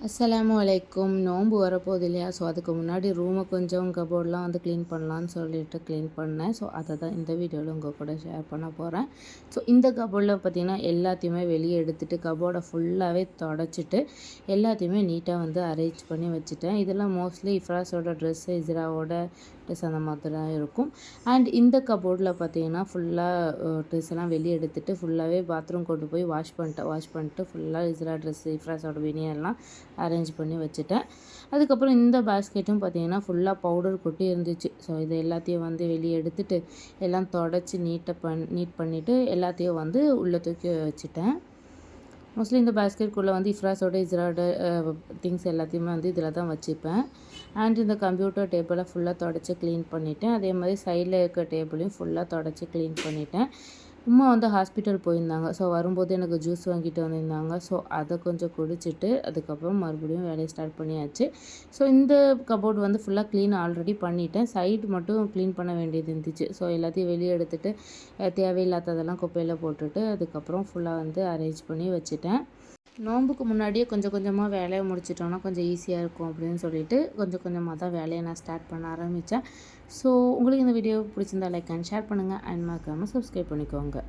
அஸ்ஸலாமு அலைக்கும். நோன்பு வரப்போகுது இல்லையா? ஸோ அதுக்கு முன்னாடி ரூமை கொஞ்சம் கபோர்ட்லாம் வந்து க்ளீன் பண்ணலான்னு சொல்லிட்டு க்ளீன் பண்ணேன். ஸோ அதை தான் இந்த வீடியோவில் உங்கள் கூட ஷேர் பண்ண போகிறேன். ஸோ இந்த கபோர்டில் பார்த்திங்கன்னா எல்லாத்தையுமே வெளியே எடுத்துகிட்டு கபோர்டை ஃபுல்லாகவே தொடச்சிட்டு எல்லாத்தையுமே நீட்டாக வந்து அரேஞ்ச் பண்ணி வச்சுட்டேன். இதெல்லாம் மோஸ்ட்லி இஃப்ராஸோட ட்ரெஸ்ஸு, இஸ்ராவோட ட்ரெஸ் அந்த மாதிரி தான் இருக்கும். அண்ட் இந்த கபோர்டில் பார்த்திங்கன்னா ஃபுல்லாக ட்ரெஸ் எல்லாம் வெளியே எடுத்துகிட்டு ஃபுல்லாகவே பாத்ரூம் கொண்டு போய் வாஷ் பண்ணிட்டு ஃபுல்லாக இஸ்ரா ட்ரெஸ்ஸு, இஃப்ராஸோட பனியன்லாம் அரேஞ்ச் பண்ணி வச்சுட்டேன். அதுக்கப்புறம் இந்த பேஸ்கெட்டும் பார்த்திங்கன்னா ஃபுல்லாக பவுடர் கொட்டி இருந்துச்சு. ஸோ இது எல்லாத்தையும் வந்து வெளியே எடுத்துகிட்டு எல்லாம் தொடச்சி நீட் பண்ணிவிட்டு எல்லாத்தையும் வந்து உள்ளே தூக்கி வச்சுட்டேன். மோஸ்ட்லி இந்த பேஸ்கெட்குள்ளே வந்து இஃப்ராஸோட இஸ்ராவோட திங்ஸ் எல்லாத்தையுமே வந்து இதில் தான் வச்சுப்பேன். அண்ட் இந்த கம்ப்யூட்டர் டேபிளை ஃபுல்லாக தொடச்சி க்ளீன் பண்ணிவிட்டேன். அதே மாதிரி சைடில் இருக்க டேபிளையும் ஃபுல்லாக தொடச்சி க்ளீன் பண்ணிவிட்டேன். அம்மா வந்து ஹாஸ்பிட்டல் போயிருந்தாங்க. ஸோ வரும்போது எனக்கு ஜூஸ் வாங்கிட்டு வந்திருந்தாங்க. ஸோ அதை கொஞ்சம் குடிச்சிட்டு அதுக்கப்புறம் மறுபடியும் வேலையை ஸ்டார்ட் பண்ணியாச்சு. ஸோ இந்த கபோர்டு வந்து ஃபுல்லாக க்ளீன் ஆல்ரெடி பண்ணிட்டேன். சைடு மட்டும் க்ளீன் பண்ண வேண்டியது இருந்துச்சு. ஸோ எல்லாத்தையும் வெளியே எடுத்துகிட்டு தேவையில்லாததெல்லாம் குப்பையில் போட்டுட்டு அதுக்கப்புறம் ஃபுல்லாக வந்து அரேஞ்ச் பண்ணி வச்சுட்டேன். நோன்புக்கு முன்னாடியே கொஞ்சம் கொஞ்சமாக வேலையை முடிச்சிட்டோன்னா கொஞ்சம் ஈஸியாக இருக்கும் அப்படின்னு சொல்லிட்டு கொஞ்சம் கொஞ்சமாக தான் வேலையை நான் ஸ்டார்ட் பண்ண ஆரம்பித்தேன். ஸோ உங்களுக்கு இந்த வீடியோ பிடிச்சிருந்தா லைக் அண்ட் ஷேர் பண்ணுங்கள் அண்ட் மறக்காமல் சப்ஸ்கிரைப் பண்ணிக்கோங்க.